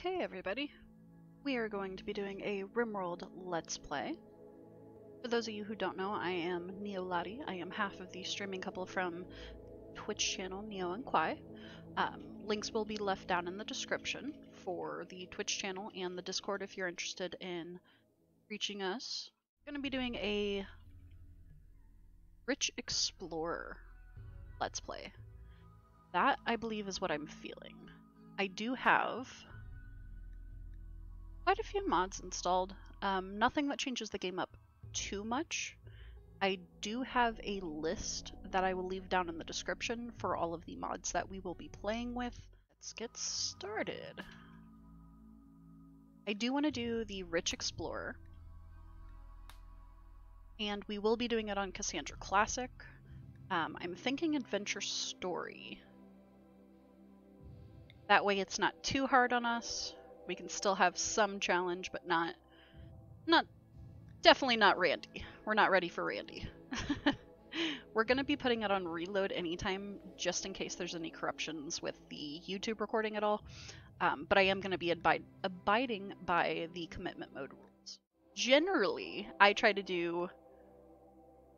Okay, everybody. We are going to be doing a Rimworld Let's Play. For those of you who don't know, I am Neolotty. I am half of the streaming couple from Twitch channel Neo and Kwai. Links will be left down in the description for the Twitch channel and the Discord if you're interested in reaching us. I'm going to be doing a Rich Explorer Let's Play. That, I believe, is what I'm feeling. I do have quite a few mods installed. Nothing that changes the game up too much. I do have a list that I will leave down in the description for all of the mods that we will be playing with. Let's get started. I do want to do the Rich Explorer, and we will be doing it on Cassandra Classic. I'm thinking Adventure Story. That way it's not too hard on us. We can still have some challenge, but definitely not Randy. We're not ready for Randy. We're going to be putting it on reload anytime, just in case there's any corruptions with the YouTube recording at all. But I am going to be abiding by the commitment mode rules. Generally, I try to do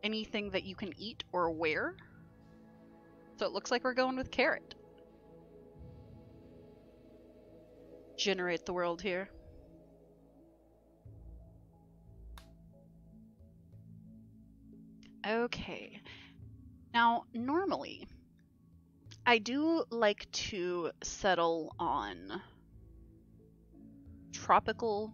anything that you can eat or wear. So it looks like we're going with carrot. Generate the world here. Okay. Now, normally, I do like to settle on tropical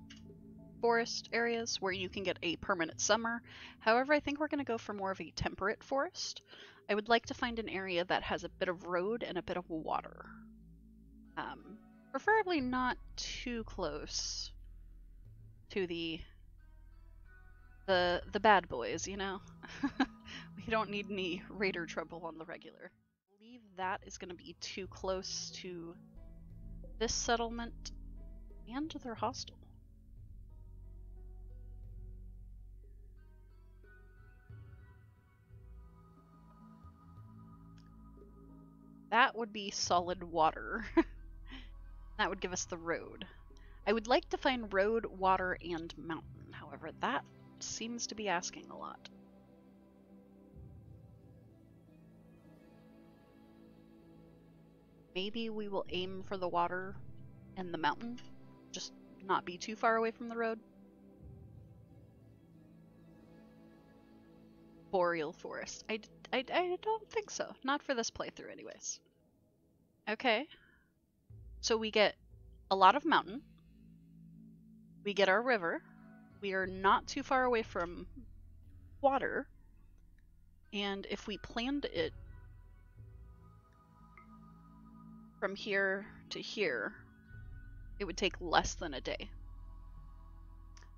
forest areas where you can get a permanent summer. However, I think we're going to go for more of a temperate forest. I would like to find an area that has a bit of road and a bit of water. Preferably not too close to the bad boys, you know? We don't need any raider trouble on the regular. I believe that is going to be too close to this settlement, and they're hostile. That would be solid water. That would give us the road. I would like to find road, water, and mountain. However, that seems to be asking a lot. Maybe we will aim for the water and the mountain. Just not be too far away from the road. Boreal forest. I don't think so. Not for this playthrough anyways. Okay. So we get a lot of mountain. We get our river. We are not too far away from water. And if we planned it from here to here, it would take less than a day.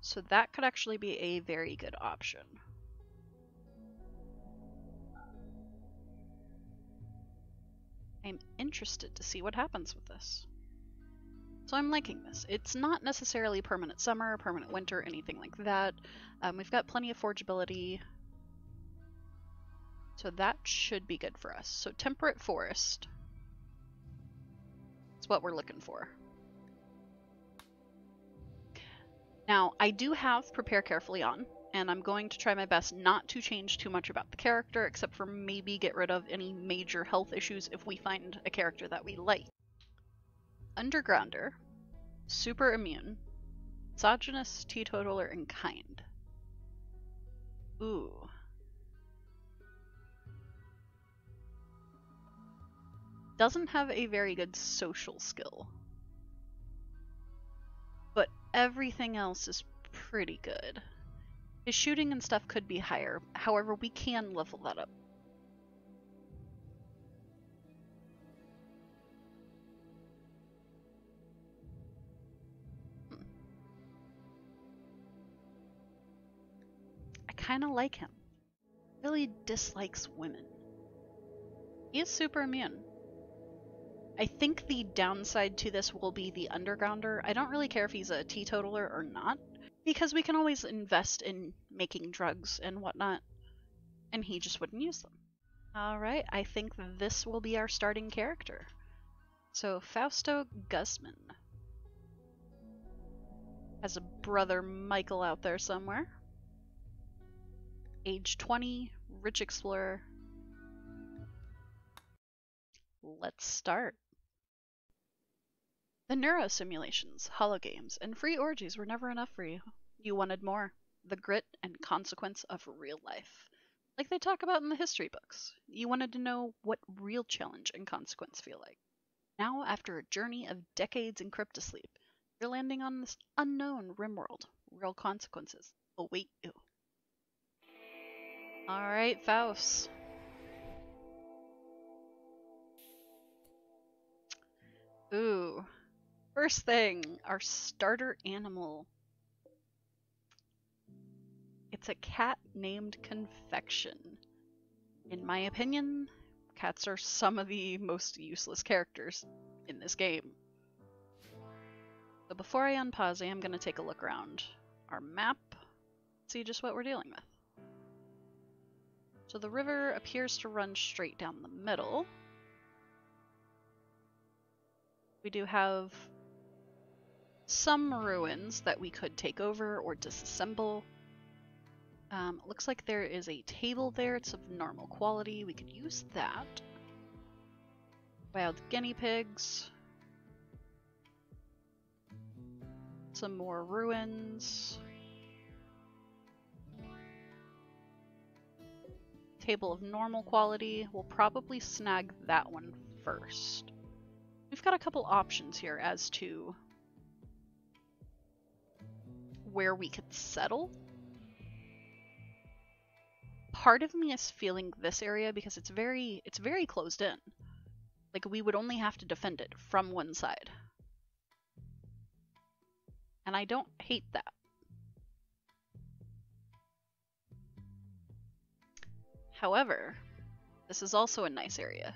So that could actually be a very good option. I'm interested to see what happens with this. So I'm liking this. It's not necessarily permanent summer, permanent winter, anything like that. We've got plenty of forgeability. So that should be good for us. So temperate forest is what we're looking for. Now, I do have Prepare Carefully on, and I'm going to try my best not to change too much about the character, except for maybe get rid of any major health issues if we find a character that we like. Undergrounder, super immune, misogynist, teetotaler, and kind. Ooh. Doesn't have a very good social skill. But everything else is pretty good. His shooting and stuff could be higher, however, we can level that up. I kind of like him. Really dislikes women. He is super immune. I think the downside to this will be the Undergrounder. I don't really care if he's a teetotaler or not, because we can always invest in making drugs and whatnot, and he just wouldn't use them. Alright, I think this will be our starting character. So, Fausto Guzman. Has a brother Michael out there somewhere. Age 20, rich explorer. Let's start. The neuro simulations, hologames, and free orgies were never enough for you. You wanted more. The grit and consequence of real life. Like they talk about in the history books. You wanted to know what real challenge and consequence feel like. Now, after a journey of decades in cryptosleep, you're landing on this unknown Rimworld. Real consequences await you. Alright, Faust. Ooh. First thing, our starter animal. It's a cat named Confection. In my opinion, cats are some of the most useless characters in this game. So before I unpause, I am going to take a look around our map, see just what we're dealing with. So the river appears to run straight down the middle. We do have some ruins that we could take over or disassemble. Looks like there is a table there. It's of normal quality. We could use that. Wild guinea pigs. Some more ruins. Table of normal quality. We'll probably snag that one first. We've got a couple options here as to where we could settle. Part of me is feeling this area because it's very closed in. Like we would only have to defend it from one side. And I don't hate that. However, this is also a nice area.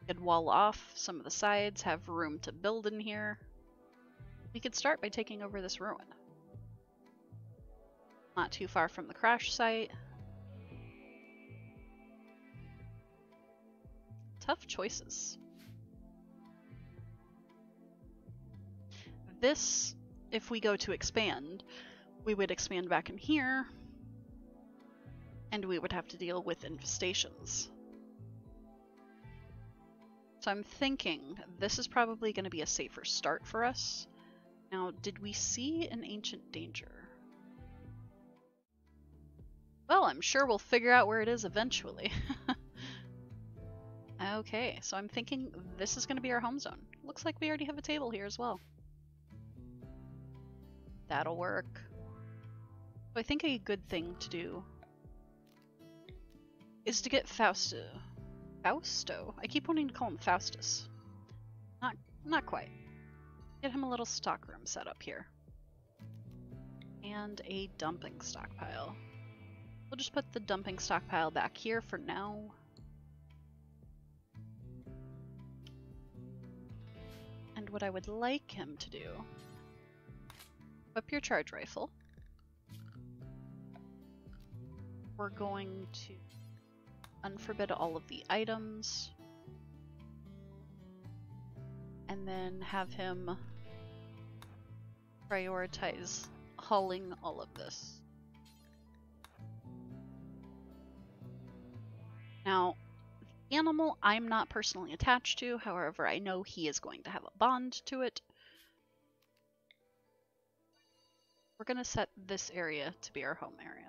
We could wall off some of the sides, have room to build in here. We could start by taking over this ruin. Not too far from the crash site. Tough choices. This, if we go to expand, we would expand back in here, and we would have to deal with infestations. So I'm thinking this is probably going to be a safer start for us. Now, did we see an ancient danger? Well, I'm sure we'll figure out where it is eventually. Okay, so I'm thinking this is going to be our home zone. Looks like we already have a table here as well. That'll work. So I think a good thing to do is to get Fausto. I keep wanting to call him Faustus. Not quite. Get him a little stockroom set up here. And a dumping stockpile. We'll just put the dumping stockpile back here for now. And what I would like him to do, equip your charge rifle. We're going to unforbid all of the items. And then have him prioritize hauling all of this. Now, the animal I'm not personally attached to, however, I know he is going to have a bond to it. We're going to set this area to be our home area.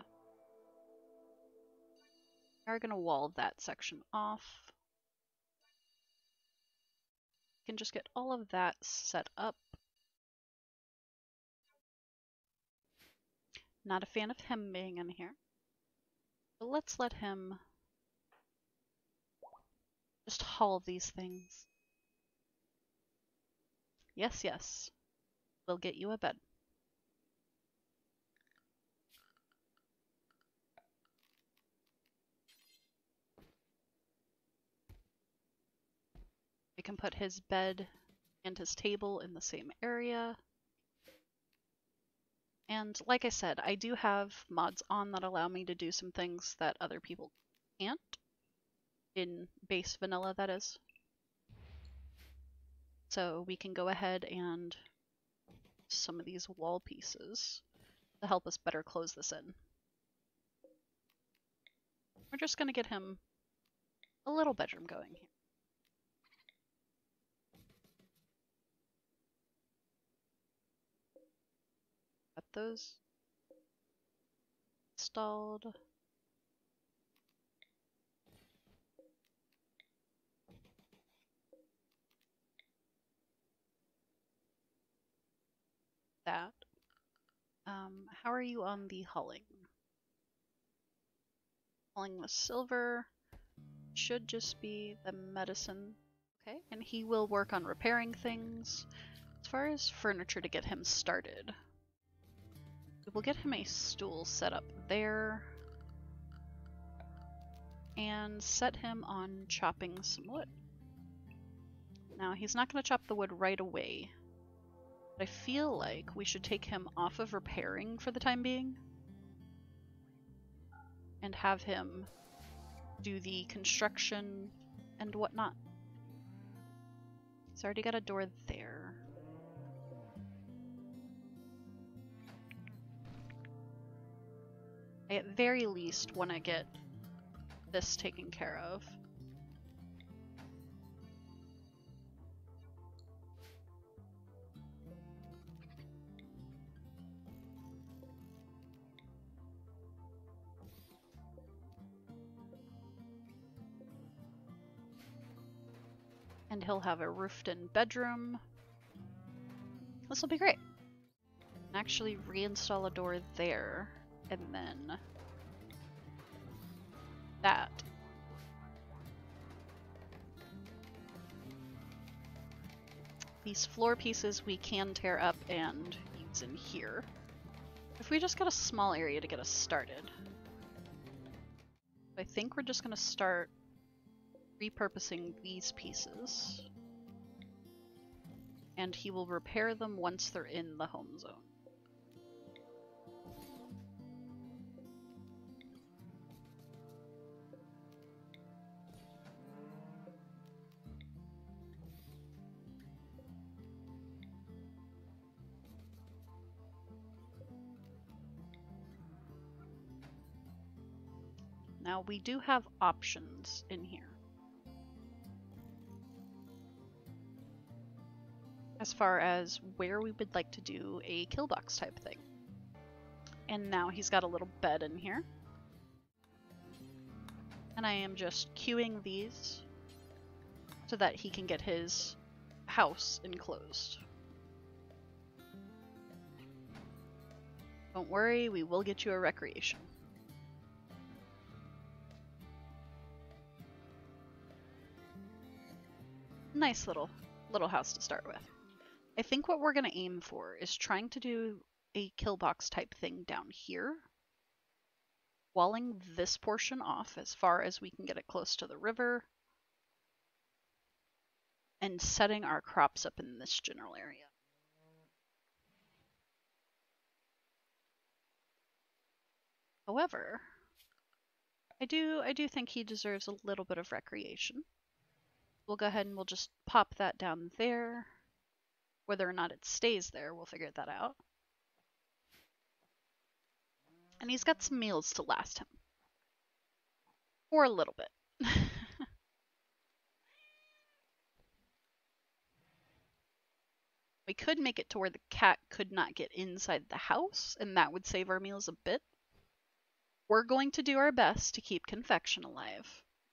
We're going to wall that section off. We can just get all of that set up. Not a fan of him being in here. But let's let him just haul these things. Yes, yes. We'll get you a bed. We can put his bed and his table in the same area. And like I said, I do have mods on that allow me to do some things that other people can't. In base vanilla, that is. So we can go ahead and some of these wall pieces to help us better close this in. We're just going to get him a little bedroom going here. Got those installed. That. How are you on the hulling? Hulling the silver should just be the medicine. Okay, and he will work on repairing things. As far as furniture to get him started, we'll get him a stool set up there and set him on chopping some wood. Now, he's not going to chop the wood right away, but I feel like we should take him off of repairing for the time being and have him do the construction and whatnot. He's already got a door there. I at very least want to get this taken care of. And he'll have a roofed-in bedroom. This will be great. And actually reinstall a door there, and then that. These floor pieces we can tear up and use in here. If we just got a small area to get us started. I think we're just going to start repurposing these pieces, and he will repair them once they're in the home zone. Now we do have options in here. As far as where we would like to do a kill box type thing. And now he's got a little bed in here. And I am just queuing these so that he can get his house enclosed. Don't worry, we will get you a recreation. Nice little house to start with. I think what we're going to aim for is trying to do a kill box type thing down here, walling this portion off as far as we can get it close to the river, and setting our crops up in this general area. However, I do think he deserves a little bit of recreation. We'll go ahead and we'll just pop that down there. Whether or not it stays there, we'll figure that out. And he's got some meals to last him. For a little bit. We could make it to where the cat could not get inside the house, and that would save our meals a bit. We're going to do our best to keep Confection alive,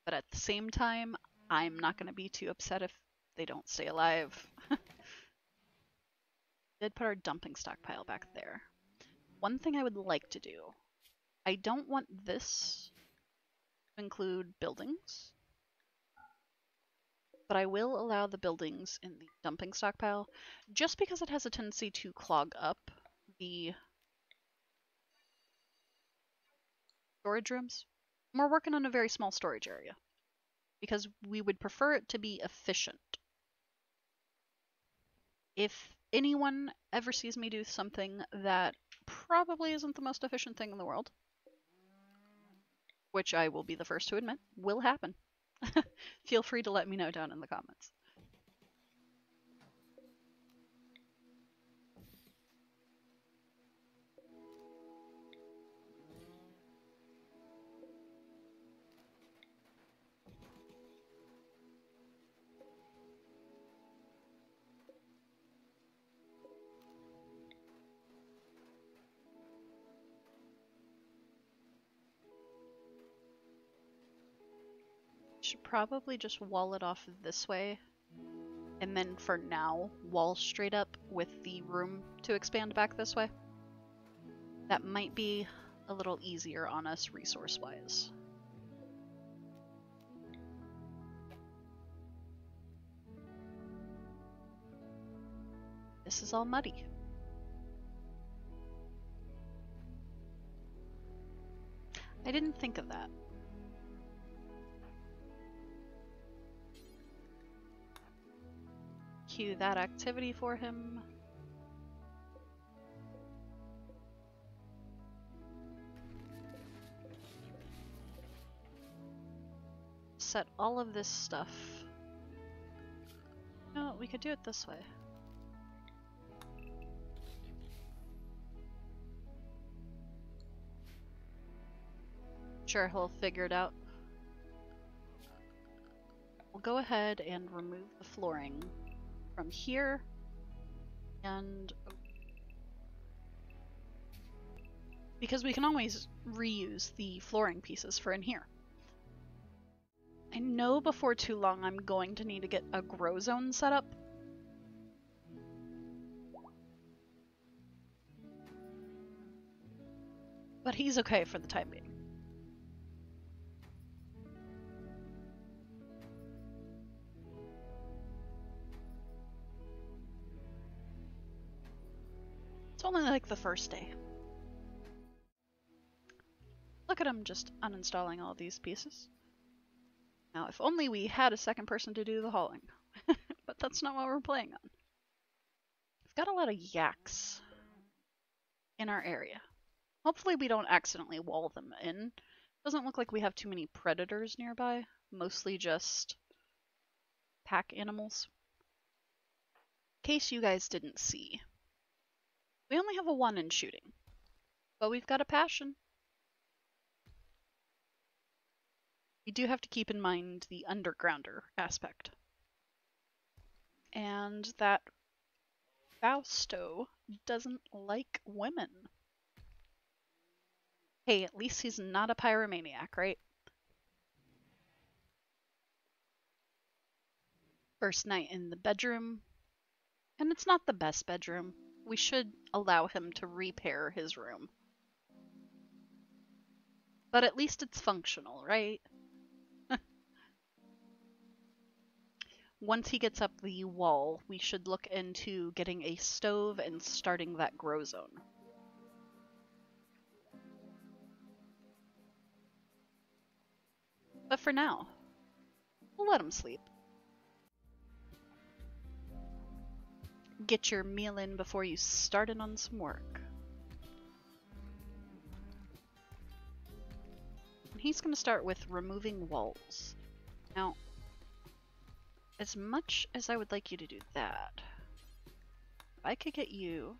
but at the same time, I'm not going to be too upset if they don't stay alive. Did put our dumping stockpile back there. One thing I would like to do, I don't want this to include buildings, but I will allow the buildings in the dumping stockpile just because it has a tendency to clog up the storage rooms. We're working on a very small storage area because we would prefer it to be efficient. If anyone ever sees me do something that probably isn't the most efficient thing in the world, which I will be the first to admit, will happen. Feel free to let me know down in the comments. probably just wall it off this way, and then for now, wall straight up with the room to expand back this way. That might be a little easier on us resource-wise. This is all muddy. I didn't think of that. Cue that activity for him. Set all of this stuff. No, we could do it this way. Sure, he'll figure it out. We'll go ahead and remove the flooring from here and because we can always reuse the flooring pieces for in here. I know before too long I'm going to need to get a grow zone set up. But he's okay for the time being. It's only like the first day. Look at him just uninstalling all these pieces. Now, if only we had a second person to do the hauling. But that's not what we're playing on. We've got a lot of yaks in our area. Hopefully we don't accidentally wall them in. Doesn't look like we have too many predators nearby. Mostly just pack animals. In case you guys didn't see, we only have a 1 in shooting. But we've got a passion. We do have to keep in mind the undergrounder aspect. And that Fausto doesn't like women. Hey, at least he's not a pyromaniac, right? First night in the bedroom. And it's not the best bedroom. We should allow him to repair his room. But at least it's functional, right? Once he gets up the wall, we should look into getting a stove and starting that grow zone. But for now, we'll let him sleep. Get your meal in before you start in on some work. And he's going to start with removing walls. Now, as much as I would like you to do that, if I could get you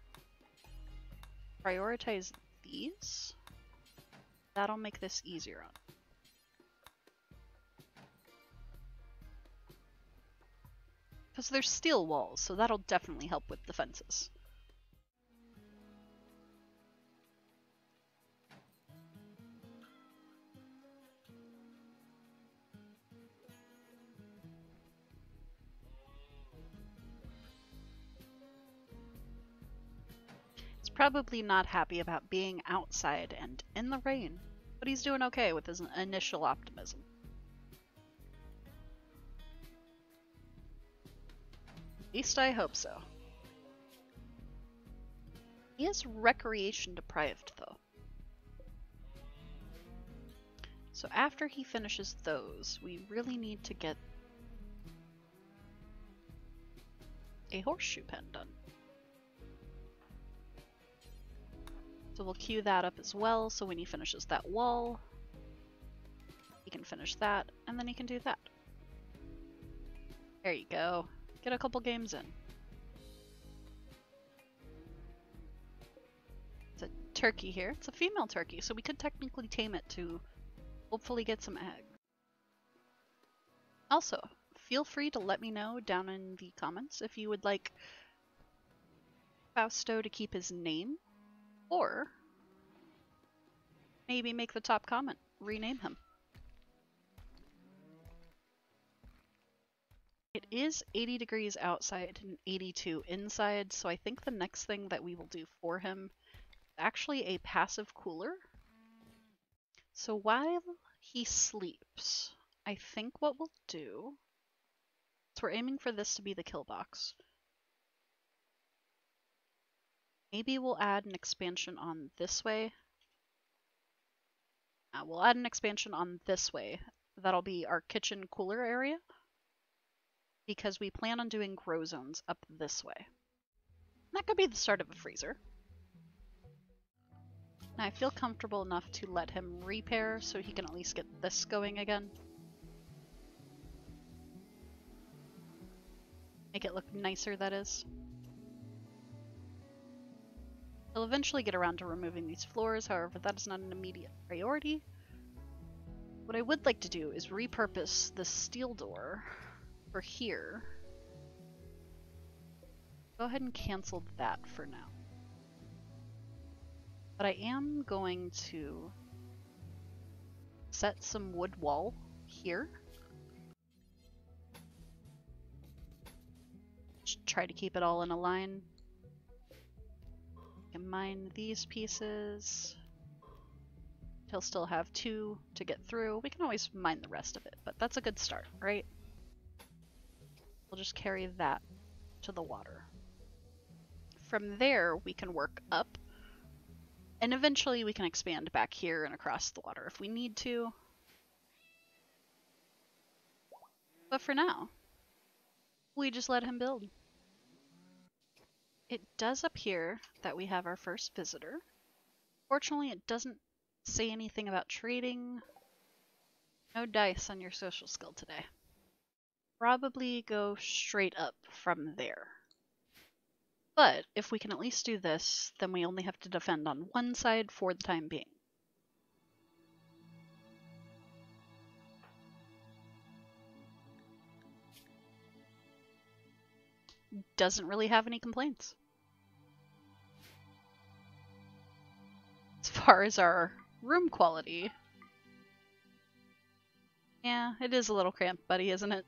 prioritize these, that'll make this easier on. Because there's steel walls, so that'll definitely help with the fences. He's probably not happy about being outside and in the rain, but he's doing okay with his initial optimism. At least I hope so. He is recreation deprived, though. So after he finishes those, we really need to get a horseshoe pen done. So we'll queue that up as well, so when he finishes that wall, he can finish that, and then he can do that. There you go. Get a couple games in. It's a turkey here. It's a female turkey, so we could technically tame it to hopefully get some eggs. Also, feel free to let me know down in the comments if you would like Fausto to keep his name, or maybe make the top comment, rename him. It is 80 degrees outside and 82 inside, so I think the next thing that we will do for him is actually a passive cooler. So while he sleeps, I think what we'll do is we're aiming for this to be the kill box. Maybe we'll add an expansion on this way. We'll add an expansion on this way. That'll be our kitchen cooler area, because we plan on doing grow zones up this way. That could be the start of a freezer. Now I feel comfortable enough to let him repair so he can at least get this going again. Make it look nicer, that is. He'll eventually get around to removing these floors, however that is not an immediate priority. What I would like to do is repurpose the steel door for here. Go ahead and cancel that for now. But I am going to set some wood wall here. Just try to keep it all in a line. And mine these pieces. He'll still have 2 to get through. We can always mine the rest of it, but that's a good start, right? We'll just carry that to the water. From there, we can work up, and eventually we can expand back here and across the water if we need to. But for now, we just let him build. It does appear that we have our first visitor. Fortunately, it doesn't say anything about trading. No dice on your social skill today. Probably go straight up from there. But if we can at least do this, then we only have to defend on one side for the time being. Doesn't really have any complaints. As far as our room quality, yeah, it is a little cramped, buddy, isn't it?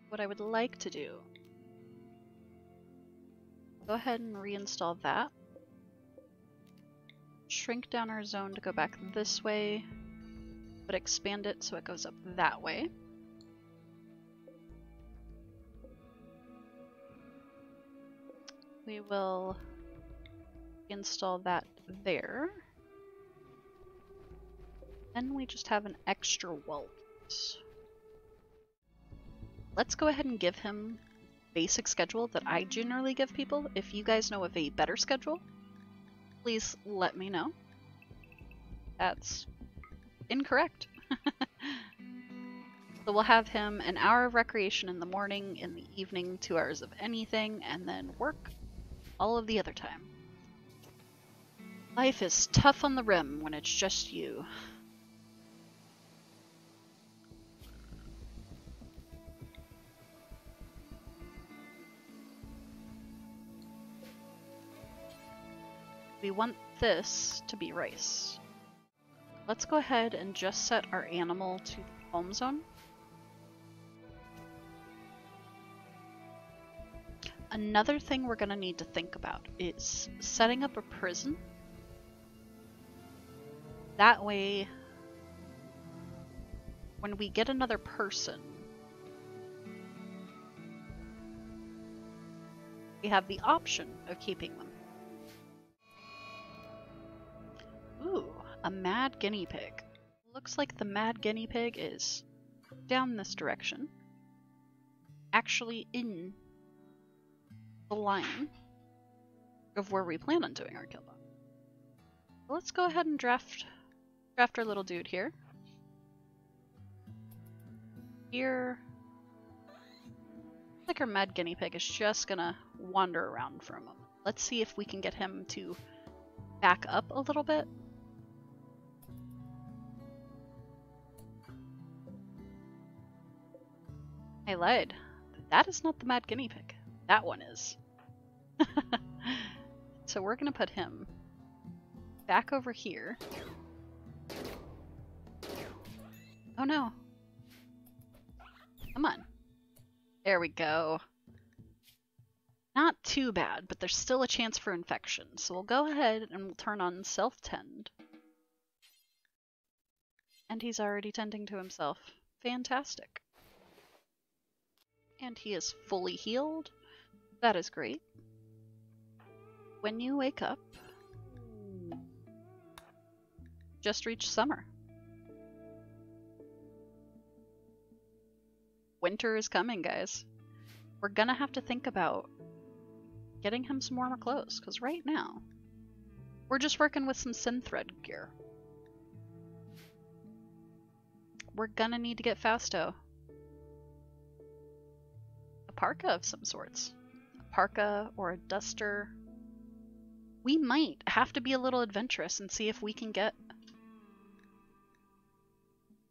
What I would like to do, go ahead and reinstall that. Shrink down our zone to go back this way, but expand it so it goes up that way. We will install that there. Then we just have an extra wall piece. Let's go ahead and give him basic schedule that I generally give people. If you guys know of a better schedule, please let me know. That's incorrect. So we'll have him an hour of recreation in the morning, in the evening 2 hours of anything, and then work all of the other time. Life is tough on the rim when it's just you. We want this to be rice. Let's go ahead and just set our animal to home zone. Another thing we're going to need to think about is setting up a prison. That way, when we get another person, we have the option of keeping them. Ooh, a mad guinea pig. Looks like the mad guinea pig is down this direction. Actually in the line of where we plan on doing our kill box. Let's go ahead and draft our little dude here. Here, like our mad guinea pig is just gonna wander around for a moment. Let's see if we can get him to back up a little bit. I lied. That is not the mad guinea pig. That one is. So we're gonna put him back over here. Oh no. Come on. There we go. Not too bad, but there's still a chance for infection. So we'll go ahead and we'll turn on self-tend. And he's already tending to himself. Fantastic. And he is fully healed. That is great. When you wake up, just reach summer. Winter is coming, guys. We're gonna have to think about getting him some warmer clothes, because right now, we're just working with some synthread gear. We're gonna need to get Fausto a parka of some sorts. A parka or a duster. We might have to be a little adventurous and see if we can get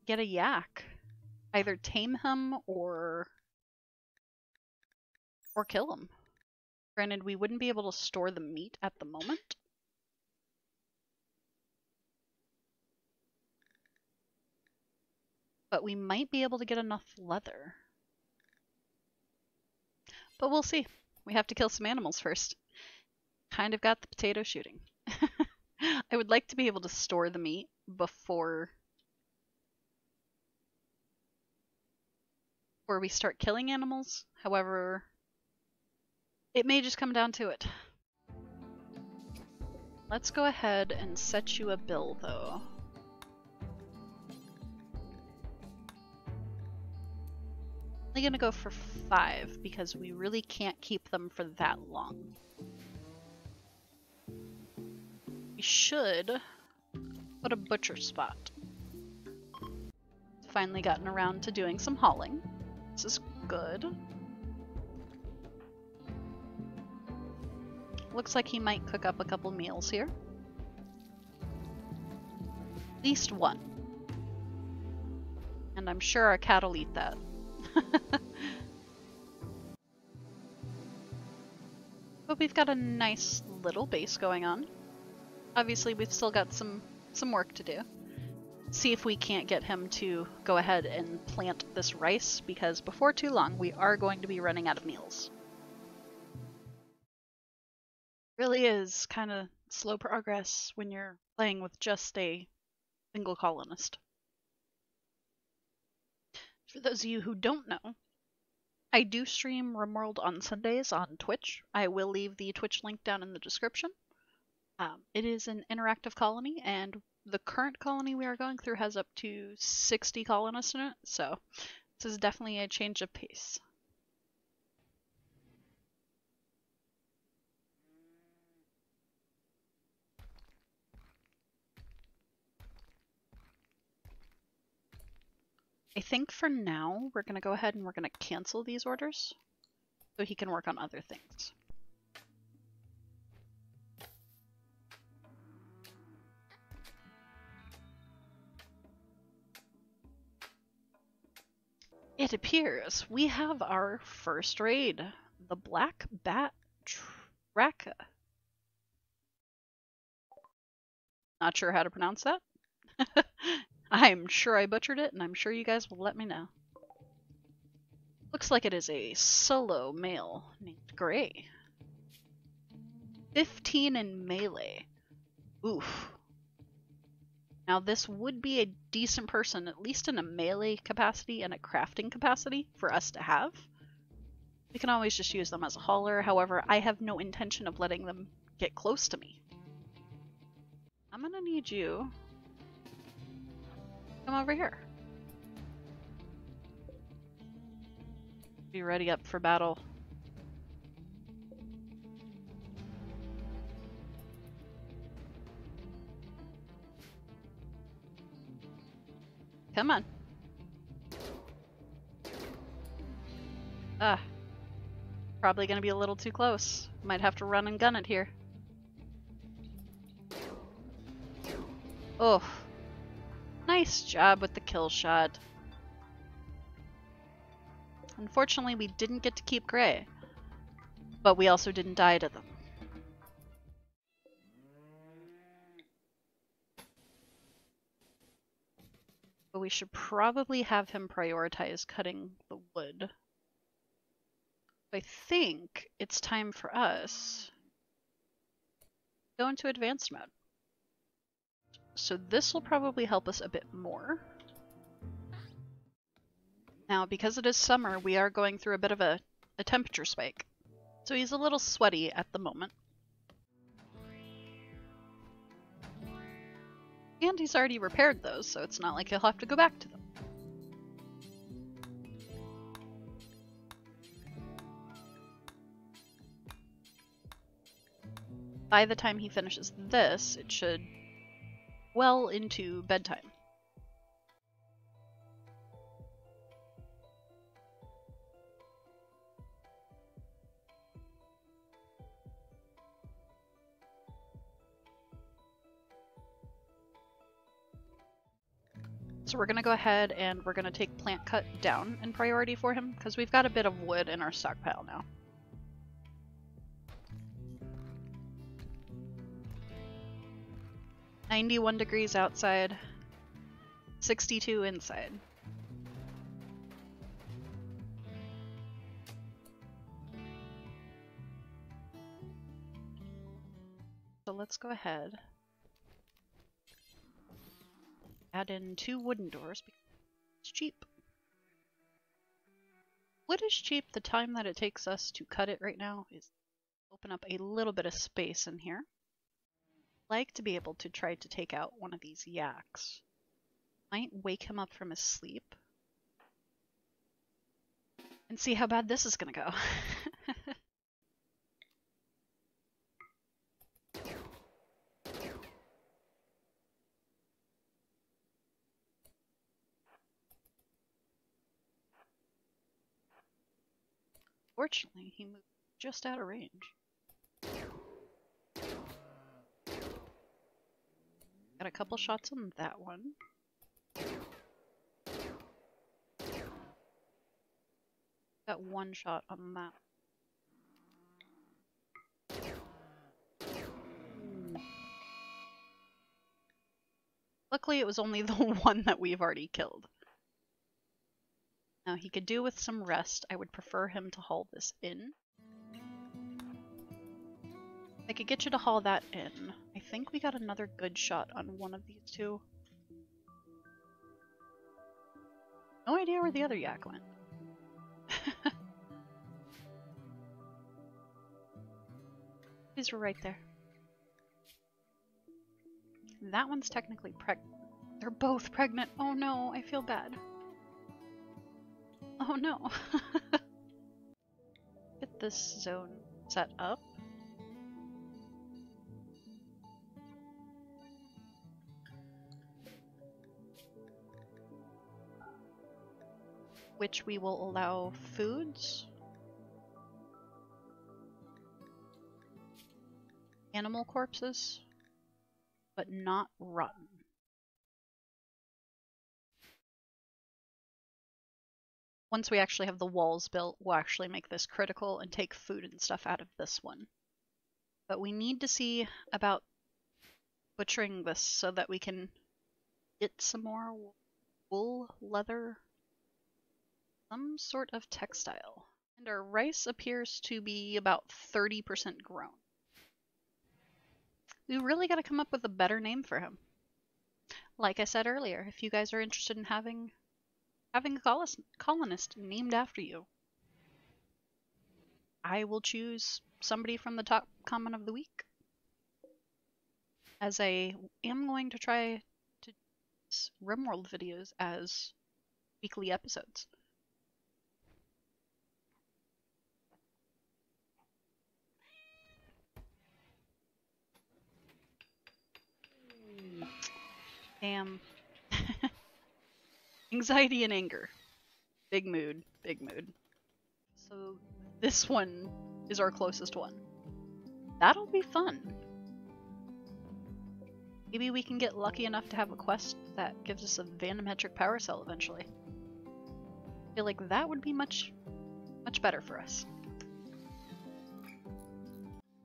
a yak. Either tame him or kill him. Granted, we wouldn't be able to store the meat at the moment. But we might be able to get enough leather. But we'll see. We have to kill some animals first. Kind of got the potato shooting. I would like to be able to store the meat before we start killing animals. However, it may just come down to it. Let's go ahead and set you a bill, though. I'm gonna go for 5 because we really can't keep them for that long. We should put a butcher spot. Finally gotten around to doing some hauling. This is good. Looks like he might cook up a couple meals here. At least one. And I'm sure our cat will eat that. But we've got a nice little base going on. Obviously, we've still got some work to do. See if we can't get him to go ahead and plant this rice, because before too long, we are going to be running out of meals. Really is kind of slow progress when you're playing with just a single colonist. For those of you who don't know, I do stream Rimworld on Sundays on Twitch. I will leave the Twitch link down in the description. It is an interactive colony, and the current colony we are going through has up to 60 colonists in it, so this is definitely a change of pace. I think for now, we're going to go ahead and we're going to cancel these orders so he can work on other things. It appears we have our first raid, the Black Bat Traka. Not sure how to pronounce that. I'm sure I butchered it, and I'm sure you guys will let me know. Looks like it is a solo male named Gray. 15 in melee. Oof. Now this would be a decent person, at least in a melee capacity and a crafting capacity, for us to have. We can always just use them as a hauler, however, I have no intention of letting them get close to me. I'm gonna need you to come over here. Be ready up for battle. Come on. Probably gonna be a little too close. Might have to run and gun it here. Oh. Nice job with the kill shot. Unfortunately, we didn't get to keep Gray. But we also didn't die to them. But we should probably have him prioritize cutting the wood. I think it's time for us to go into advanced mode. So this will probably help us a bit more. Now, because it is summer, we are going through a bit of a temperature spike. So he's a little sweaty at the moment. And he's already repaired those, so it's not like he'll have to go back to them. By the time he finishes this, it should well into bedtime. So we're going to go ahead and we're going to take plant cut down in priority for him, because we've got a bit of wood in our stockpile now. "91 degrees outside, 62 inside. So let's go ahead. Add in 2 wooden doors because it's cheap. Wood is cheap. The time that it takes us to cut it right now is open up a little bit of space in here. I'd like to be able to try to take out one of these yaks. Might wake him up from his sleep. And see how bad this is gonna go. Fortunately, he moved just out of range. Got a couple shots on that one. Got 1 shot on that. Luckily, it was only the one that we've already killed. Now, he could do with some rest. I would prefer him to haul this in. I could get you to haul that in. I think we got another good shot on one of these 2. No idea where the other yak went. These were right there. That one's technically pregnant. They're both pregnant. Oh no, I feel bad. Oh no. Get this zone set up. Which we will allow foods. Animal corpses, but not rotten. Once we actually have the walls built, we'll actually make this critical and take food and stuff out of this one. But we need to see about butchering this so that we can get some more wool, leather, some sort of textile. And our rice appears to be about 30% grown. We really got to come up with a better name for him. Like I said earlier, if you guys are interested in having a colonist named after you, I will choose somebody from the top comment of the week. As I am going to try to do Rimworld videos as weekly episodes. Damn. Anxiety and anger. Big mood, big mood. So this one is our closest one. That'll be fun. Maybe we can get lucky enough to have a quest that gives us a vanometric power cell eventually. I feel like that would be much better for us.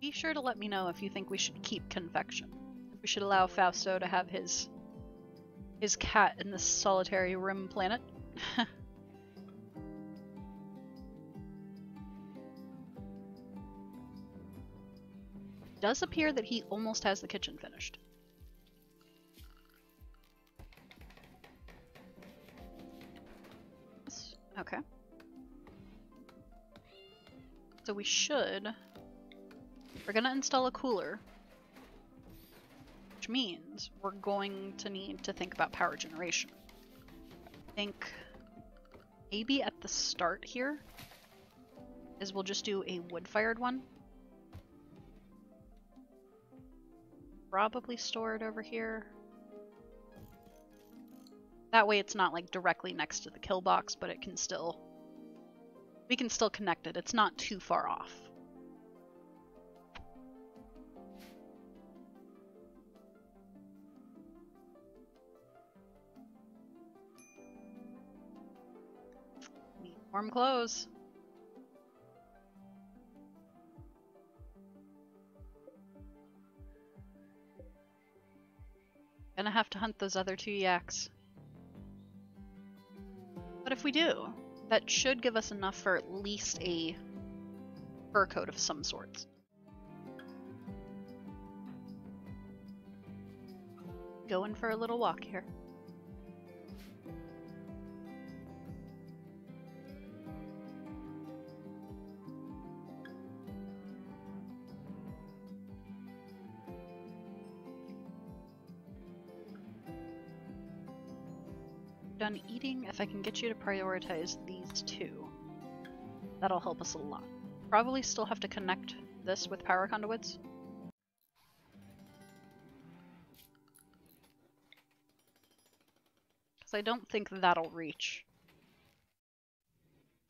Be sure to let me know if you think we should keep confection. If we should allow Fausto to have his his cat in this solitary rim planet. Does appear that he almost has the kitchen finished. Okay. So we should... We're gonna install a cooler, which means we're going to need to think about power generation. I think maybe at the start here is we'll just do a wood-fired one. Probably store it over here. That way it's not like directly next to the kill box, but it can still... We can still connect it. It's not too far off. Need warm clothes. Gonna have to hunt those other 2 yaks. But if we do, that should give us enough for at least a fur coat of some sorts. Going for a little walk here. Done eating. If I can get you to prioritize these 2, that'll help us a lot. Probably still have to connect this with power conduits. Because I don't think that'll reach.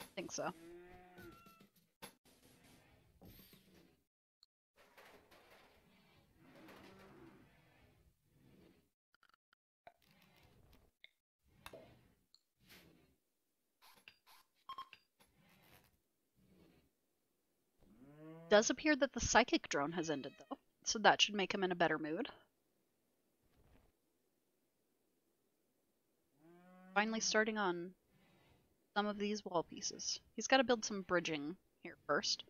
I think so. Does appear that the psychic drone has ended though, so that should make him in a better mood. Finally starting on some of these wall pieces. He's got to build some bridging here first,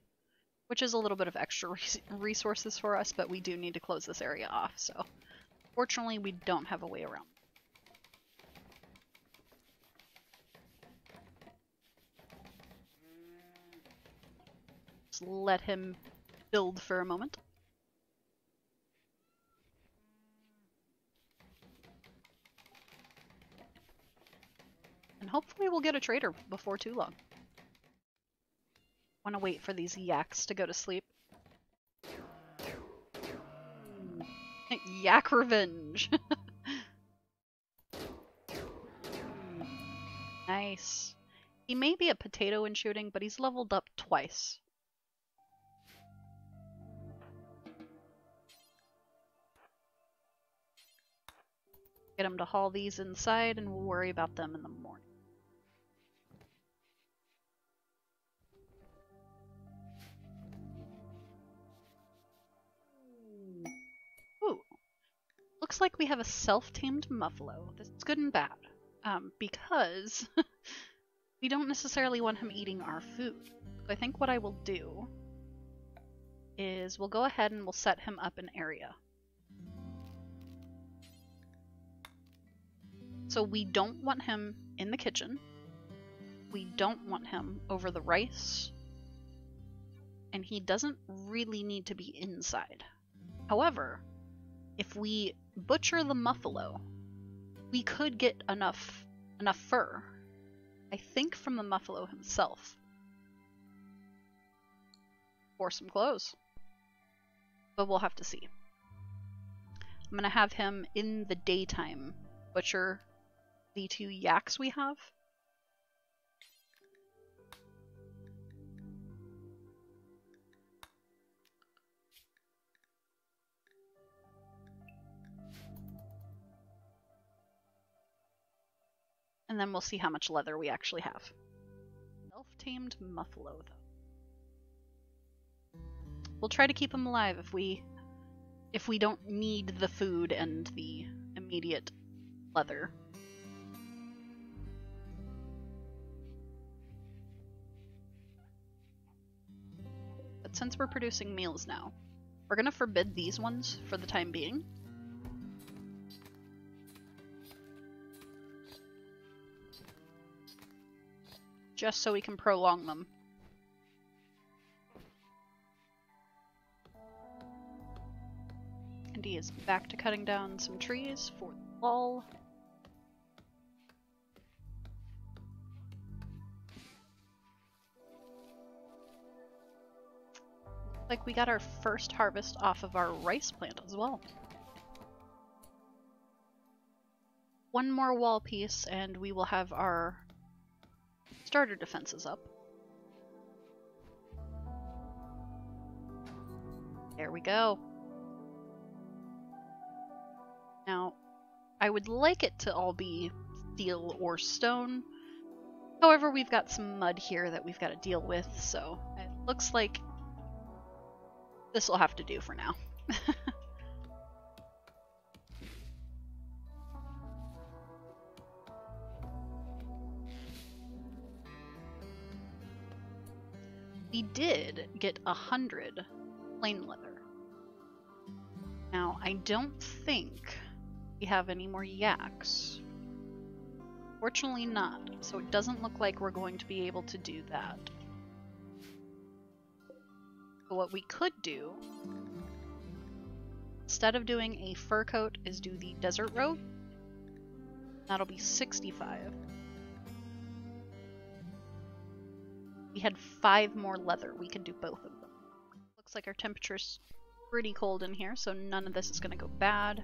which is a little bit of extra resources for us, but we do need to close this area off, so fortunately we don't have a way around. Just let him build for a moment. And hopefully we'll get a trader before too long. Want to wait for these yaks to go to sleep. Yak revenge! Nice. He may be a potato in shooting, but he's leveled up twice. Get him to haul these inside and we'll worry about them in the morning. Ooh. Looks like we have a self-tamed muffalo. This is good and bad. Because we don't necessarily want him eating our food. So I think what I will do is we'll go ahead and we'll set him up an area. So we don't want him in the kitchen. We don't want him over the rice. And he doesn't really need to be inside. However, if we butcher the muffalo, we could get enough fur, I think, from the muffalo himself for some clothes. But we'll have to see. I'm going to have him in the daytime butcher the 2 yaks we have. And then we'll see how much leather we actually have. Self-tamed muffalo, though. We'll try to keep him alive if we don't need the food and the immediate leather. But since we're producing meals now, we're going to forbid these ones for the time being. Just so we can prolong them. And he is back to cutting down some trees for the wall. Looks like we got our first harvest off of our rice plant as well. One more wall piece and we will have our starter defenses up. There we go. Now, I would like it to all be steel or stone. However, we've got some mud here that we've got to deal with, so it looks like this will have to do for now. We did get 100 plain leather. Now, I don't think we have any more yaks. Fortunately not, so it doesn't look like we're going to be able to do that. But what we could do, instead of doing a fur coat, is do the desert robe. That'll be 65. We had 5 more leather. We could do both of them. Looks like our temperature's pretty cold in here, so none of this is going to go bad.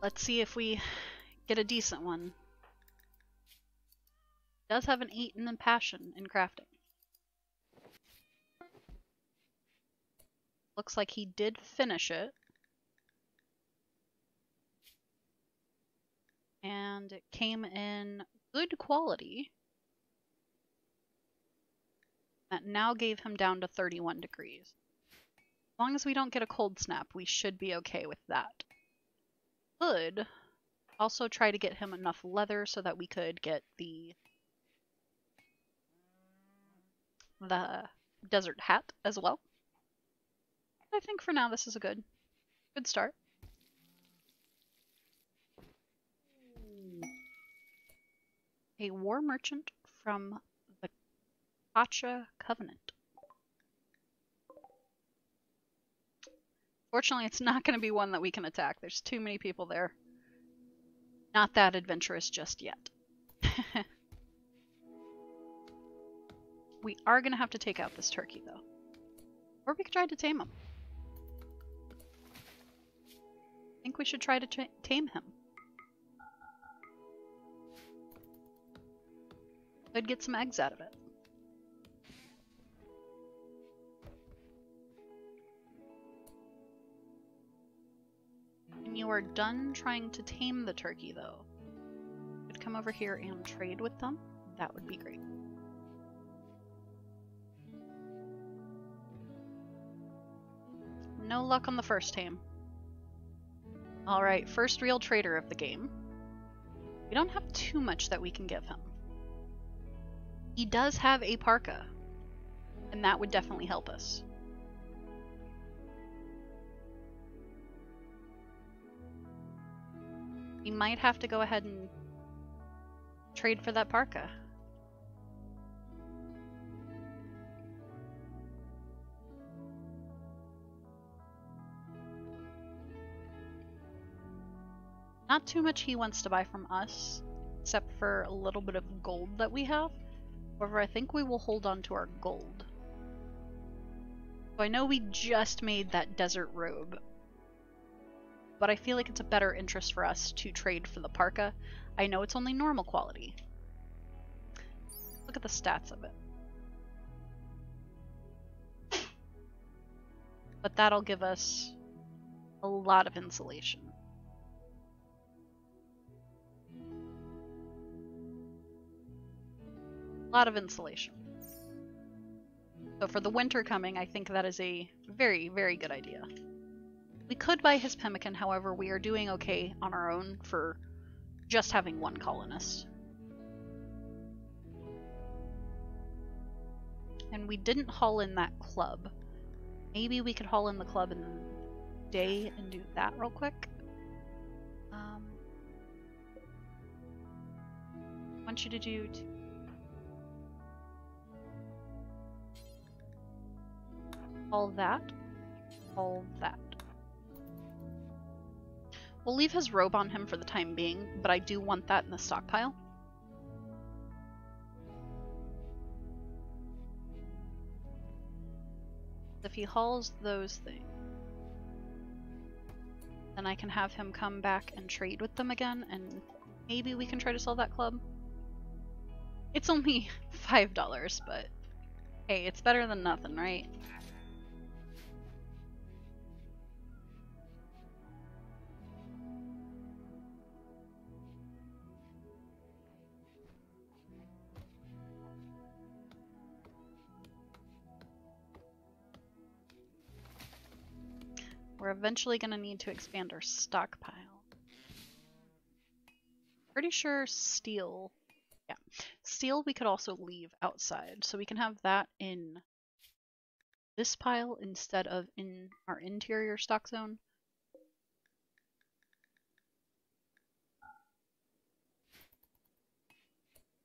Let's see if we get a decent one. It does have an 8 in the passion in crafting. Looks like he did finish it. And it came in good quality. That now gave him down to 31 degrees. As long as we don't get a cold snap, we should be okay with that. Could also try to get him enough leather so that we could get the desert hat as well. I think for now this is a good start. A war merchant from the Pacha Covenant. Fortunately, it's not going to be one that we can attack. There's too many people there. Not that adventurous just yet. We are going to have to take out this turkey, though. Or we could try to tame him. I think we should try to tame him. Could get some eggs out of it. When you are done trying to tame the turkey, though, you could come over here and trade with them. That would be great. No luck on the first tame. Alright, first real trader of the game. We don't have too much that we can give him. He does have a parka, and that would definitely help us. We might have to go ahead and trade for that parka. Not too much he wants to buy from us, except for a little bit of gold that we have. However, I think we will hold on to our gold. So I know we just made that desert robe, but I feel like it's a better interest for us to trade for the parka. I know it's only normal quality. Look at the stats of it. But that'll give us a lot of insulation. A lot of insulation. So for the winter coming, I think that is a very, very good idea. We could buy his pemmican, however, we are doing okay on our own for just having one colonist. And we didn't haul in that club. Maybe we could haul in the club in the day and do that real quick. I want you to do all that. All that. We'll leave his robe on him for the time being, but I do want that in the stockpile. If he hauls those things, then I can have him come back and trade with them again, and maybe we can try to sell that club. It's only $5, but hey, it's better than nothing, right? We're eventually going to need to expand our stockpile. Pretty sure steel, yeah, steel we could also leave outside, so we can have that in this pile instead of in our interior stock zone.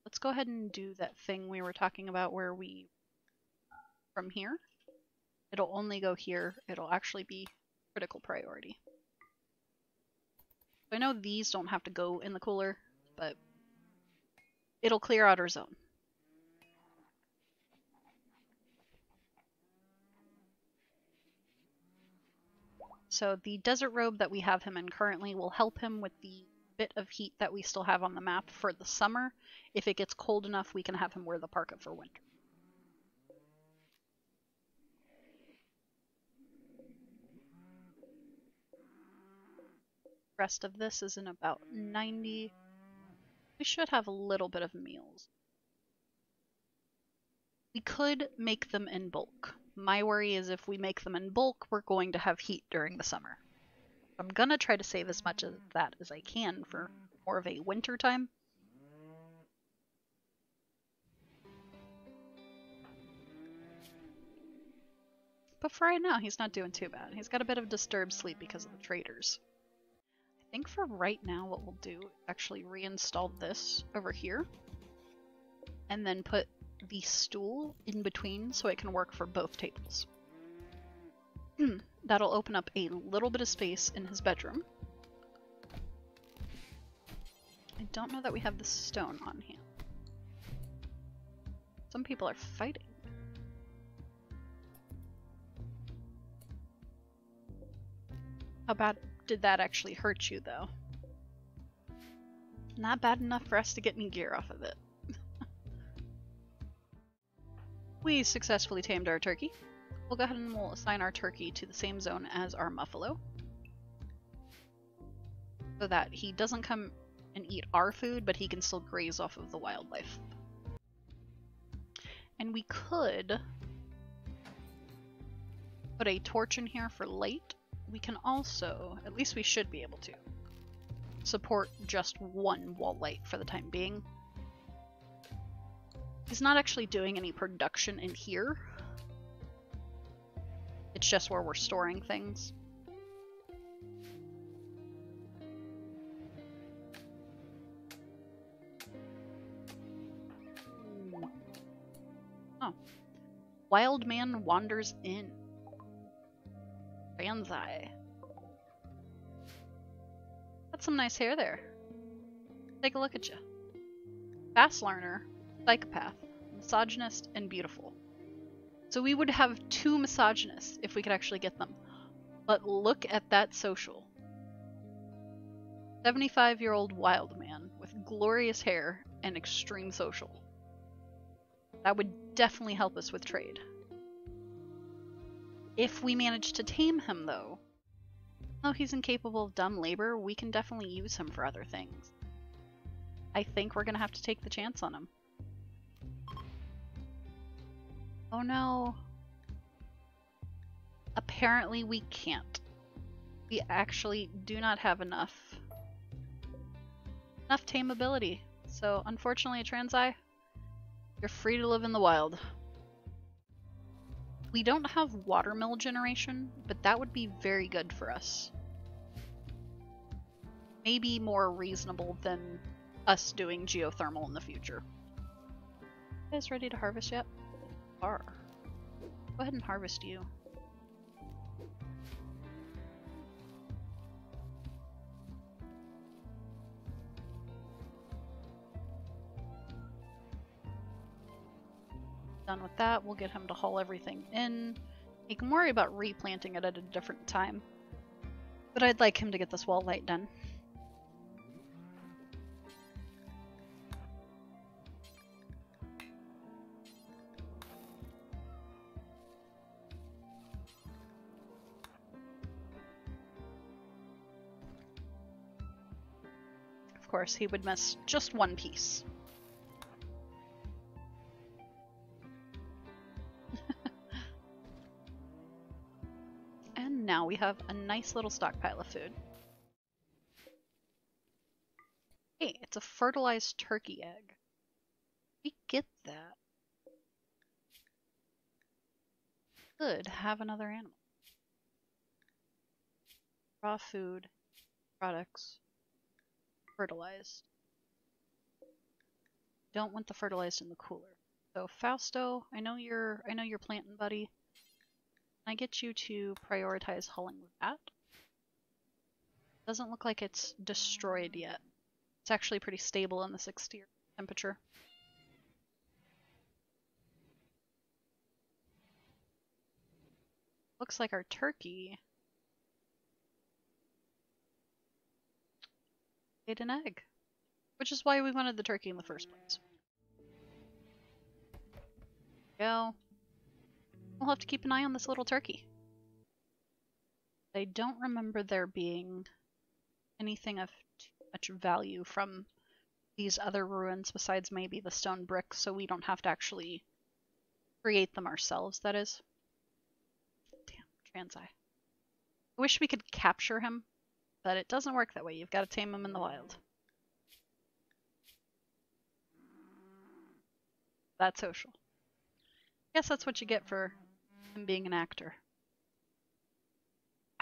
Let's go ahead and do that thing we were talking about where we, from here, it'll only go here, it'll actually be critical priority. I know these don't have to go in the cooler, but it'll clear out our zone. So the desert robe that we have him in currently will help him with the bit of heat that we still have on the map for the summer. If it gets cold enough, we can have him wear the parka for winter. Rest of this is in about 90. We should have a little bit of meals. We could make them in bulk. My worry is if we make them in bulk, we're going to have heat during the summer. I'm gonna try to save as much of that as I can for more of a winter time. But for right now, he's not doing too bad. He's got a bit of disturbed sleep because of the traders. I think for right now what we'll do is actually reinstall this over here and then put the stool in between so it can work for both tables. That'll open up a little bit of space in his bedroom. I don't know that we have the stone on hand. Some people are fighting. How bad did that actually hurt you, though? Not bad enough for us to get any gear off of it. We successfully tamed our turkey. We'll go ahead and we'll assign our turkey to the same zone as our muffalo, so that he doesn't come and eat our food, but he can still graze off of the wildlife. And we could put a torch in here for light. We can also, at least we should be able to, support just one wall light for the time being. He's not actually doing any production in here. It's just where we're storing things. Oh. Wild man wanders in. Banzai. That's some nice hair there. Take a look at you. Fast learner, psychopath, misogynist, and beautiful. So we would have 2 misogynists if we could actually get them. But look at that social. 75-year-old wild man with glorious hair and extreme social. That would definitely help us with trade. If we manage to tame him, though, though he's incapable of dumb labor, we can definitely use him for other things. I think we're gonna have to take the chance on him. Oh no. Apparently we can't. We actually do not have enough tameability. So unfortunately, Transai, you're free to live in the wild. We don't have watermill generation, but that would be very good for us. Maybe more reasonable than us doing geothermal in the future. You guys ready to harvest yet? Are. Go ahead and harvest you. Done with that, we'll get him to haul everything in. He can worry about replanting it at a different time. But I'd like him to get this wall light done. Of course, he would miss just one piece. And now we have a nice little stockpile of food. Hey, it's a fertilized turkey egg. We get that. Could have another animal. Raw food, products, fertilized. Don't want the fertilized in the cooler. So Fausto, I know you're planting, buddy. Can I get you to prioritize hauling with that? Doesn't look like it's destroyed yet. It's actually pretty stable in this exterior temperature. Looks like our turkey laid an egg, which is why we wanted the turkey in the first place. Go. We'll have to keep an eye on this little turkey. I don't remember there being anything of too much value from these other ruins besides maybe the stone bricks, so we don't have to actually create them ourselves, that is. Damn, Transai. I wish we could capture him, but it doesn't work that way. You've got to tame him in the wild. That's social. Guess that's what you get for him being an actor.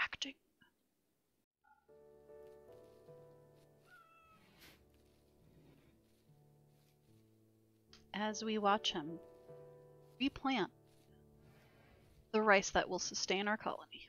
Acting. As we watch him replant the rice that will sustain our colony.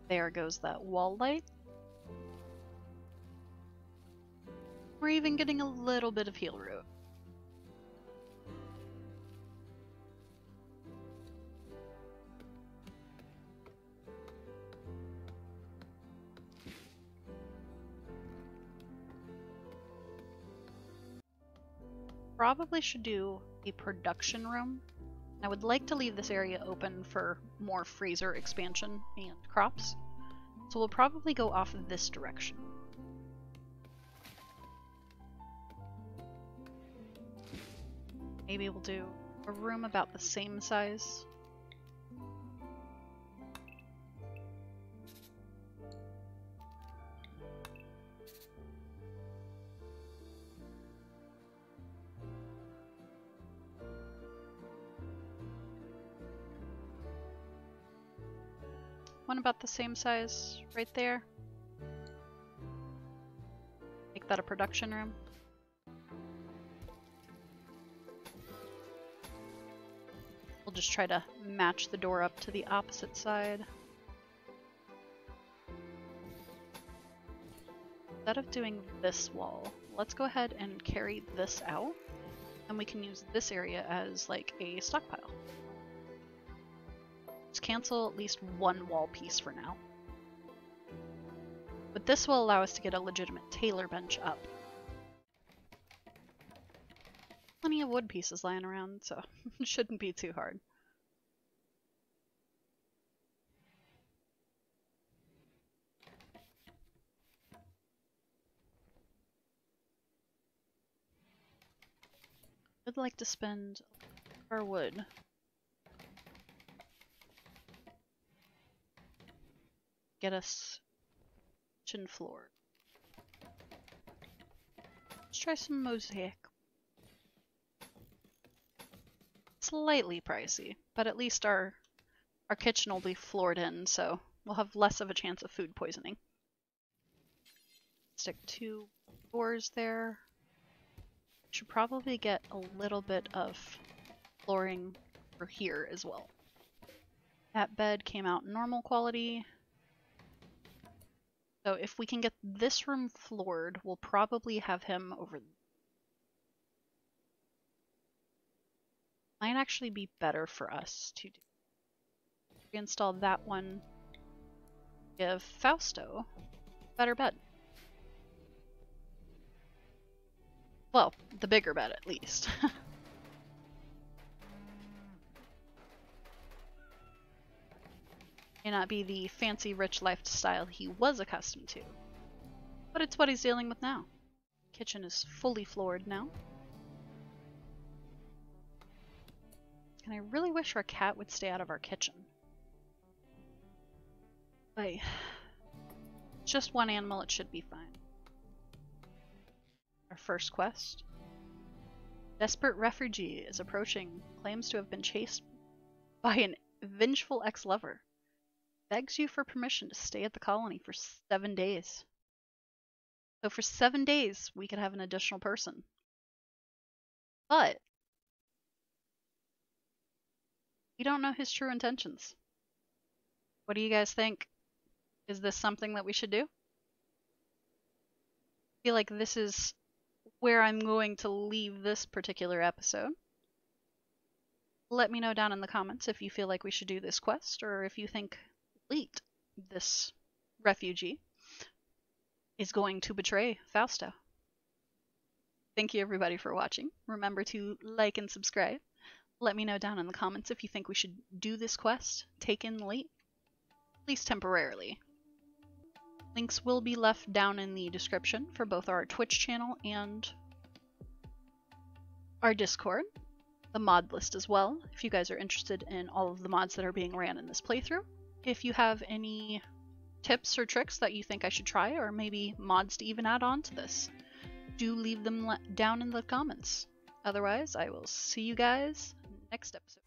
There goes that wall light. We're even getting a little bit of heal root. Probably should do a production room. I would like to leave this area open for more freezer expansion and crops. So we'll probably go off of this direction. Maybe we'll do a room about the same size. One about the same size right there. Make that a production room. We'll just try to match the door up to the opposite side. instead of doing this wall, let's go ahead and carry this out, and we can use this area as like a stockpile. Let's cancel at least one wall piece for now. But this will allow us to get a legitimate tailor bench up. Plenty of wood pieces lying around, so it shouldn't be too hard. I'd like to spend our wood. Get us kitchen floor. Let's try some mosaic. Slightly pricey, but at least our kitchen will be floored in, so we'll have less of a chance of food poisoning. Stick 2 doors there. Should probably get a little bit of flooring for here as well. That bed came out normal quality. So if we can get this room floored, we'll probably have him over. Might actually be better for us to do. Reinstall that one. Give Fausto a better bed. Well, the bigger bed at least. May not be the fancy rich lifestyle he was accustomed to, but it's what he's dealing with now. Kitchen is fully floored now. And I really wish our cat would stay out of our kitchen. But just one animal, it should be fine. Our first quest. Desperate refugee is approaching, claims to have been chased by an vengeful ex-lover. Begs you for permission to stay at the colony for 7 days. So for 7 days, we could have an additional person. But we don't know his true intentions. What do you guys think? Is this something that we should do? I feel like this is where I'm going to leave this particular episode. Let me know down in the comments if you feel like we should do this quest, or if you think this refugee is going to betray Fausto. Thank you everybody for watching. Remember to like and subscribe. Let me know down in the comments if you think we should do this quest, take in Late, at least temporarily. Links will be left down in the description for both our Twitch channel and our Discord, the mod list as well, if you guys are interested in all of the mods that are being ran in this playthrough. If you have any tips or tricks that you think I should try, or maybe mods to even add on to this, do leave them down in the comments. Otherwise, I will see you guys next episode.